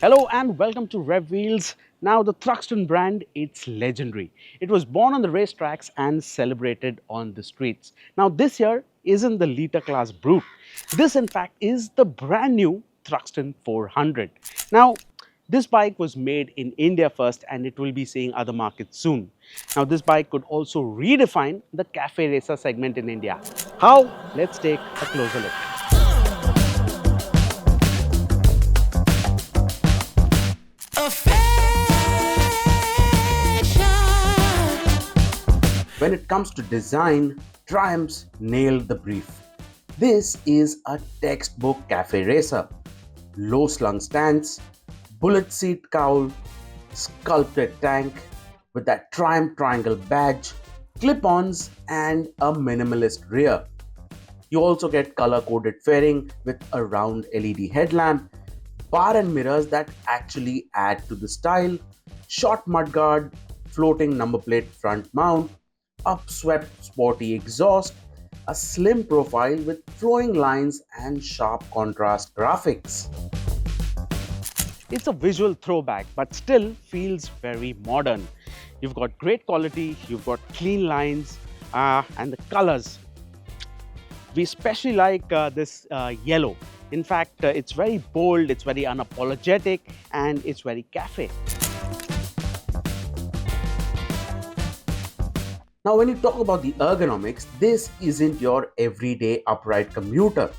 Hello and welcome to RevWheels. Now the Thruxton brand, it's legendary. It was born on the racetracks and celebrated on the streets. Now this year isn't the liter class brute. This in fact is the brand new Thruxton 400. Now this bike was made in India first and it will be seeing other markets soon. Now this bike could also redefine the cafe racer segment in India. How? Let's take a closer look. When it comes to design, Triumphs nailed the brief. This is a textbook cafe racer. Low slung stance, bullet seat cowl, sculpted tank with that Triumph triangle badge, clip-ons and a minimalist rear. You also get color-coded fairing with a round LED headlamp, bar and mirrors that actually add to the style, short mudguard, floating number plate front mount, upswept sporty exhaust, a slim profile with flowing lines and sharp contrast graphics. It's a visual throwback but still feels very modern. You've got great quality, you've got clean lines and the colors. We especially like this yellow. In fact, it's very bold, it's very unapologetic and it's very cafe. Now, when you talk about the ergonomics, this isn't your everyday upright commuter.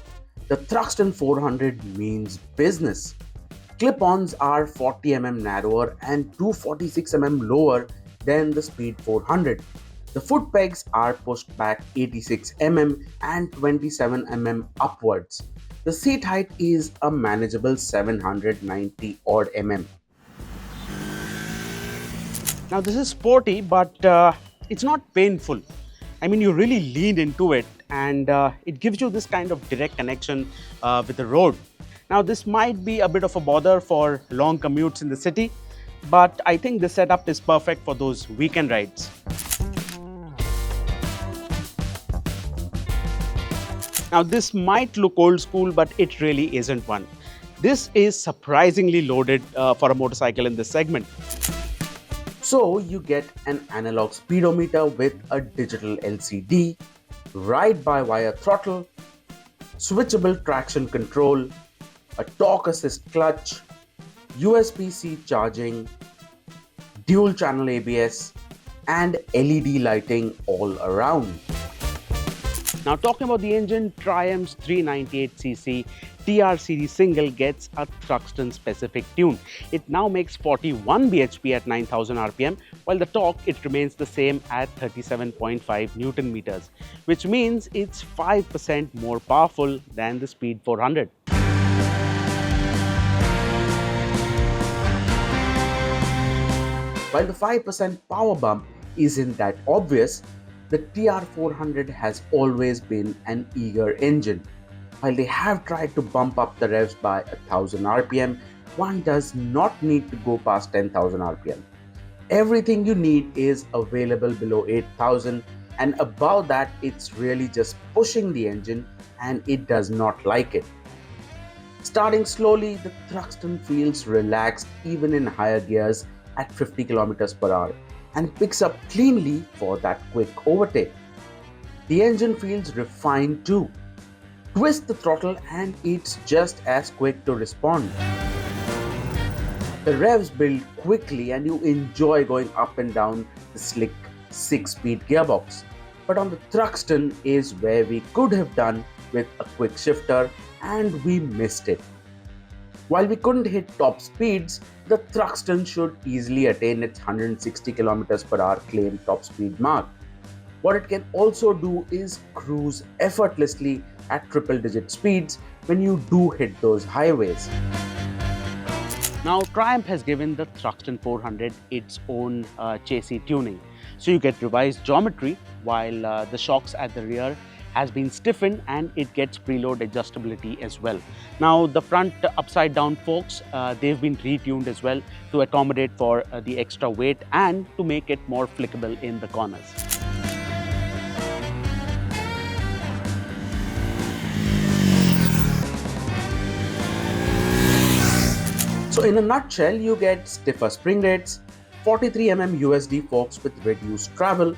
The Thruxton 400 means business. Clip-ons are 40 mm narrower and 246 mm lower than the Speed 400. The foot pegs are pushed back 86 mm and 27 mm upwards. The seat height is a manageable 790 odd mm. Now this is sporty, but it's not painful. I mean, you really lean into it and it gives you this kind of direct connection with the road. Now this might be a bit of a bother for long commutes in the city, but I think this setup is perfect for those weekend rides. Now this might look old school, but it really isn't one. This is surprisingly loaded for a motorcycle in this segment. So you get an analog speedometer with a digital LCD, ride-by-wire throttle, switchable traction control, a torque assist clutch, USB-C charging, dual channel ABS, and LED lighting all around. Now talking about the engine, Triumph's 398cc TR series single gets a Thruxton specific tune. It now makes 41 bhp at 9000 rpm, while the torque it remains the same at 37.5 Newton meters, which means it's 5% more powerful than the Speed 400. While the 5% power bump isn't that obvious, the TR400 has always been an eager engine. While they have tried to bump up the revs by 1000 rpm, one does not need to go past 10,000 rpm. Everything you need is available below 8,000, and above that it's really just pushing the engine and it does not like it. Starting slowly, the Thruxton feels relaxed even in higher gears at 50 km per hour and picks up cleanly for that quick overtake. The engine feels refined too. Twist the throttle and it's just as quick to respond. The revs build quickly and you enjoy going up and down the slick 6-speed gearbox. But on the Thruxton is where we could have done with a quick shifter and we missed it. While we couldn't hit top speeds, the Thruxton should easily attain its 160 km per hour claimed top speed mark. What it can also do is cruise effortlessly at triple-digit speeds when you do hit those highways. Now, Triumph has given the Thruxton 400 its own chassis tuning. So you get revised geometry while the shocks at the rear has been stiffened and it gets preload adjustability as well. Now the front upside down forks, they've been retuned as well to accommodate for the extra weight and to make it more flickable in the corners. So in a nutshell, you get stiffer spring rates, 43 USD forks with reduced travel,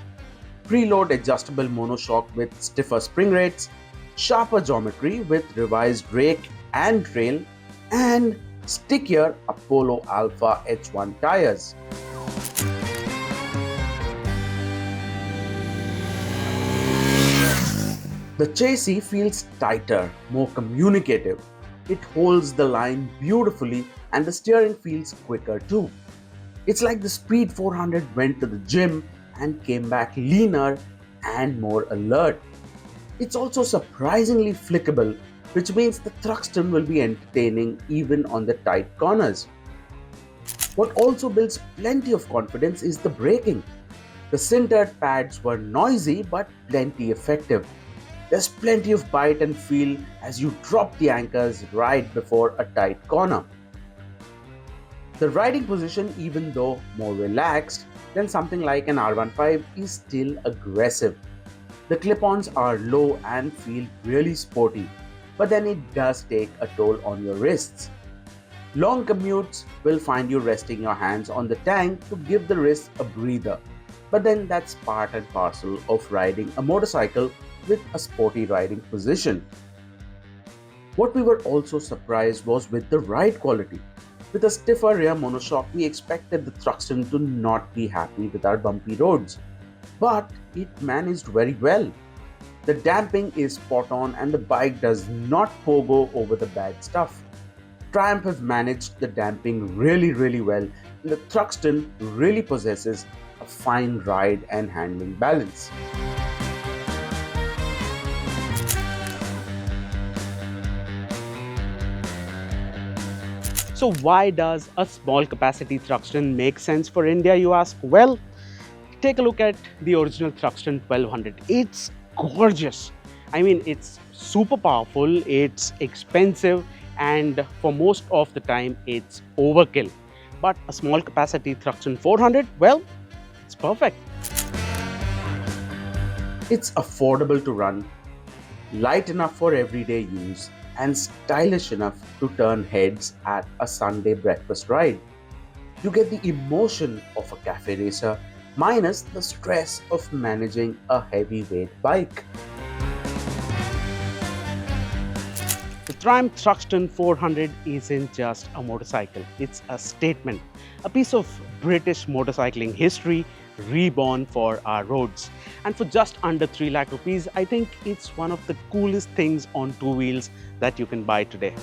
preload adjustable monoshock with stiffer spring rates, sharper geometry with revised rake and trail, and stickier Apollo Alpha H1 tires. The chassis feels tighter, more communicative. It holds the line beautifully and the steering feels quicker too. It's like the Speed 400 went to the gym and came back leaner and more alert. It's also surprisingly flickable, which means the Thruxton will be entertaining even on the tight corners. What also builds plenty of confidence is the braking. The sintered pads were noisy but plenty effective. There's plenty of bite and feel as you drop the anchors right before a tight corner. The riding position, even though more relaxed than something like an R15, is still aggressive. The clip-ons are low and feel really sporty, but then it does take a toll on your wrists. Long commutes will find you resting your hands on the tank to give the wrists a breather, but then that's part and parcel of riding a motorcycle with a sporty riding position. What we were also surprised was with the ride quality. With a stiffer rear monoshock, we expected the Thruxton to not be happy with our bumpy roads, but it managed very well. The damping is spot on and the bike does not pogo over the bad stuff. Triumph have managed the damping really well, and the Thruxton really possesses a fine ride and handling balance. So why does a small capacity Thruxton make sense for India, you ask? Well, take a look at the original Thruxton 1200. It's gorgeous. I mean, it's super powerful, it's expensive, and for most of the time, it's overkill. But a small capacity Thruxton 400, well, it's perfect. It's affordable to run, light enough for everyday use, and stylish enough to turn heads at a Sunday breakfast ride. You get the emotion of a cafe racer minus the stress of managing a heavyweight bike. The Triumph Thruxton 400 isn't just a motorcycle, it's a statement, a piece of British motorcycling history reborn for our roads. And for just under 3 lakh rupees, I think it's one of the coolest things on two wheels that you can buy today.